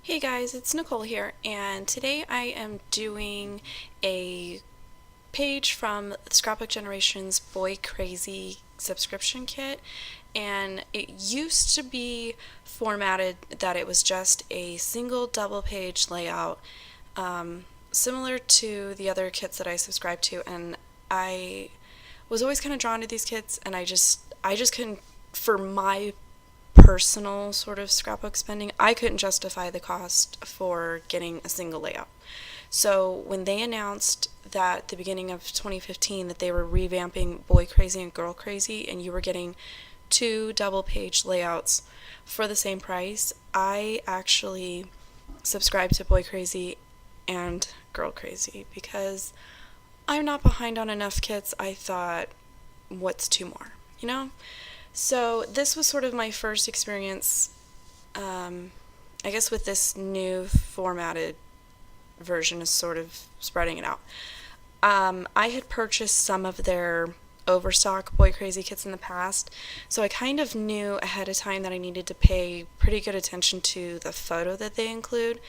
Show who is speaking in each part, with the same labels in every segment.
Speaker 1: Hey guys, it's Nicole here, and today I am doing a page from Scrapbook Generation's Boy Crazy subscription kit, and it used to be formatted that it was just a single double page layout, similar to the other kits that I subscribed to, and I was always kind of drawn to these kits, and I just couldn't, for my personal sort of scrapbook spending, I couldn't justify the cost for getting a single layout. So when they announced that at the beginning of 2015 that they were revamping Boy Crazy and Girl Crazy and you were getting two double page layouts for the same price, I actually subscribed to Boy Crazy and Girl Crazy because I'm not behind on enough kits. I thought, what's two more, you know? So this was sort of my first experience, I guess, with this new formatted version is sort of spreading it out. I had purchased some of their overstock Boy Crazy kits in the past, so I kind of knew ahead of time that I needed to pay pretty good attention to the photo that they include,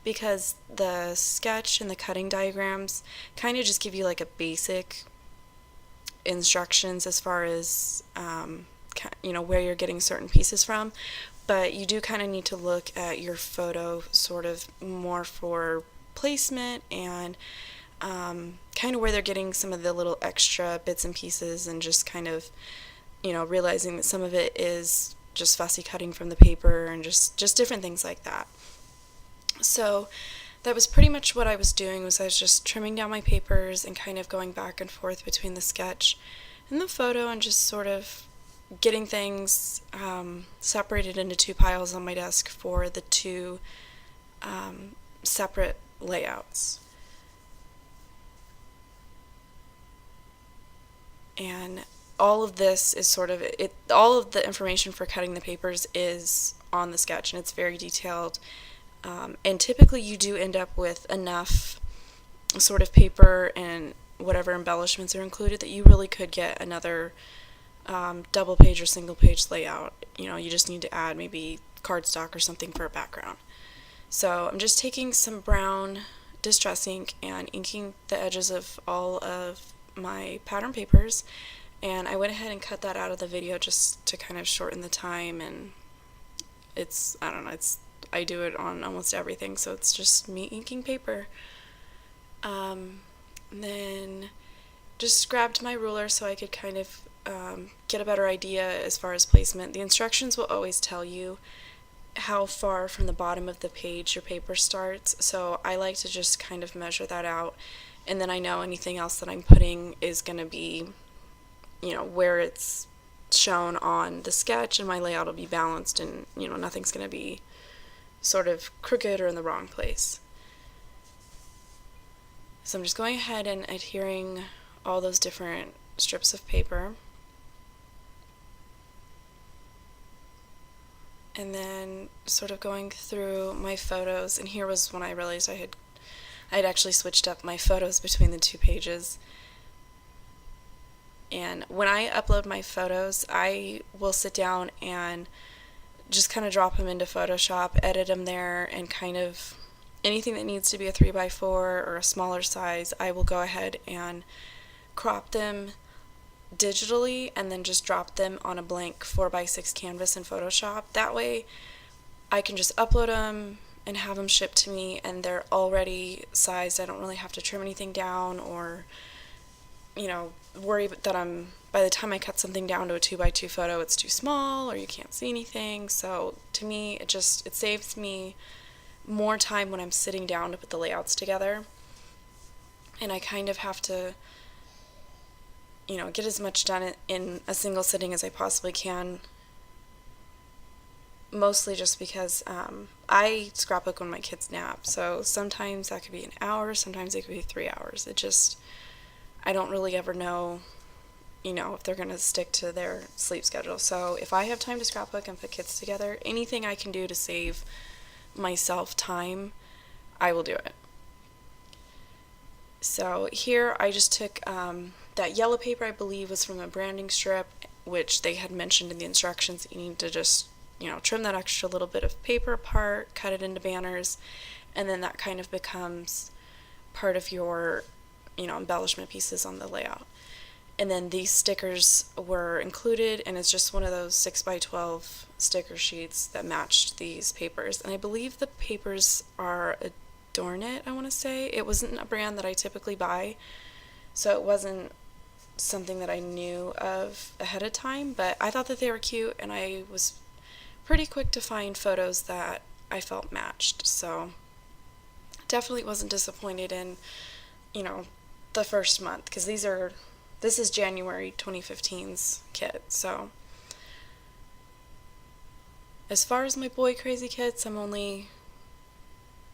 Speaker 1: because the sketch and the cutting diagrams kind of just give you like a basic instructions as far as where you're getting certain pieces from, but you do kind of need to look at your photo sort of more for placement and kind of where they're getting some of the little extra bits and pieces, and just kind of realizing that some of it is just fussy cutting from the paper and just different things like that. So that was pretty much what I was doing. Was I was just trimming down my papers and kind of going back and forth between the sketch and the photo, and just sort of getting things separated into two piles on my desk for the two separate layouts. And all of this is sort of it. All of the information for cutting the papers is on the sketch, and it's very detailed. And typically, you do end up with enough sort of paper and whatever embellishments are included that you really could get another double page or single page layout. You just need to add maybe cardstock or something for a background. So I'm just taking some brown distress ink and inking the edges of all of my pattern papers, and I went ahead and cut that out of the video just to kind of shorten the time. And I don't know, I do it on almost everything, so it's just me inking paper. Then just grabbed my ruler so I could kind of get a better idea as far as placement. The instructions will always tell you how far from the bottom of the page your paper starts, so I like to just kind of measure that out, and then I know anything else that I'm putting is going to be, where it's shown on the sketch, and my layout will be balanced, and nothing's going to be sort of crooked or in the wrong place. So I'm just going ahead and adhering all those different strips of paper. And then sort of going through my photos, and here was when I realized I had actually switched up my photos between the two pages. And when I upload my photos, I will sit down and just kind of drop them into Photoshop, edit them there, and kind of anything that needs to be a 3x4 or a smaller size, I will go ahead and crop them digitally and then just drop them on a blank 4x6 canvas in Photoshop. That way I can just upload them and have them shipped to me, and they're already sized. I don't really have to trim anything down or worry that by the time I cut something down to a 2x2 photo, it's too small or you can't see anything. So to me, it saves me more time when I'm sitting down to put the layouts together, and I kind of have to get as much done in a single sitting as I possibly can, mostly just because I scrapbook when my kids nap, so sometimes that could be an hour, sometimes it could be 3 hours. I don't really ever know if they're going to stick to their sleep schedule. So if I have time to scrapbook and put kits together, anything I can do to save myself time, I will do it. So here I just took that yellow paper, I believe was from a branding strip, which they had mentioned in the instructions that you need to just trim that extra little bit of paper apart, cut it into banners, and then that kind of becomes part of your, embellishment pieces on the layout. And then these stickers were included, and it's just one of those 6x12 sticker sheets that matched these papers. And I believe the papers are Adornit, I want to say. It wasn't a brand that I typically buy, so it wasn't something that I knew of ahead of time, but I thought that they were cute, and I was pretty quick to find photos that I felt matched. So definitely wasn't disappointed in, the first month, because this is January 2015's kit. So as far as my boy crazy kits, I'm only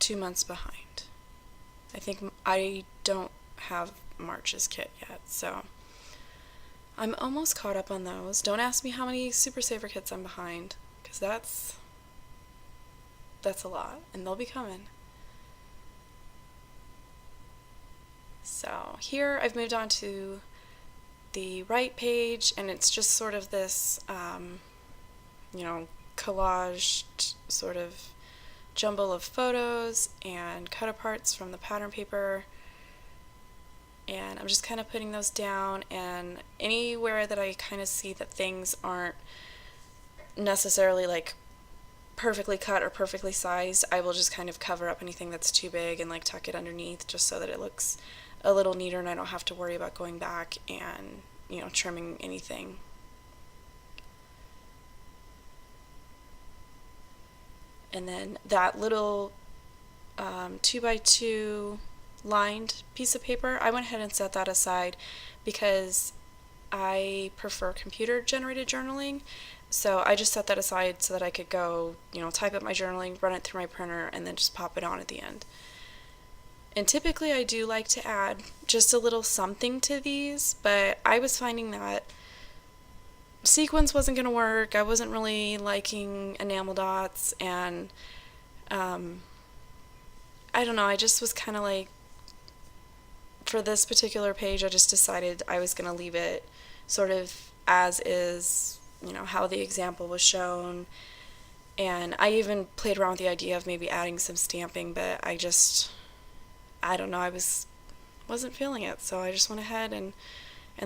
Speaker 1: 2 months behind. I think I don't have March's kit yet, so I'm almost caught up on those. Don't ask me how many Super Saver kits I'm behind, because that's a lot, and they'll be coming. So here I've moved on to the right page, and it's just sort of this, collaged sort of jumble of photos and cut aparts from the pattern paper. And I'm just kind of putting those down, and anywhere that I kind of see that things aren't necessarily like perfectly cut or perfectly sized, I will just kind of cover up anything that's too big and like tuck it underneath, just so that it looks a little neater and I don't have to worry about going back and, trimming anything. And then that little 2x2 lined piece of paper, I went ahead and set that aside because I prefer computer generated journaling. So I just set that aside so that I could go, type up my journaling, run it through my printer, and then just pop it on at the end. And typically I do like to add just a little something to these, but I was finding that sequins wasn't going to work. I wasn't really liking enamel dots, and I don't know, I just was kind of like, for this particular page, I just decided I was going to leave it sort of as is, how the example was shown. And I even played around with the idea of maybe adding some stamping, but I don't know, I wasn't feeling it, so I just went ahead and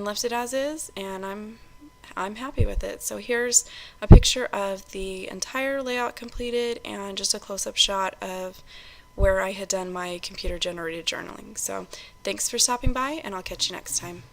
Speaker 1: left it as is, and I'm happy with it. So here's a picture of the entire layout completed and just a close-up shot of where I had done my computer generated journaling. So thanks for stopping by, and I'll catch you next time.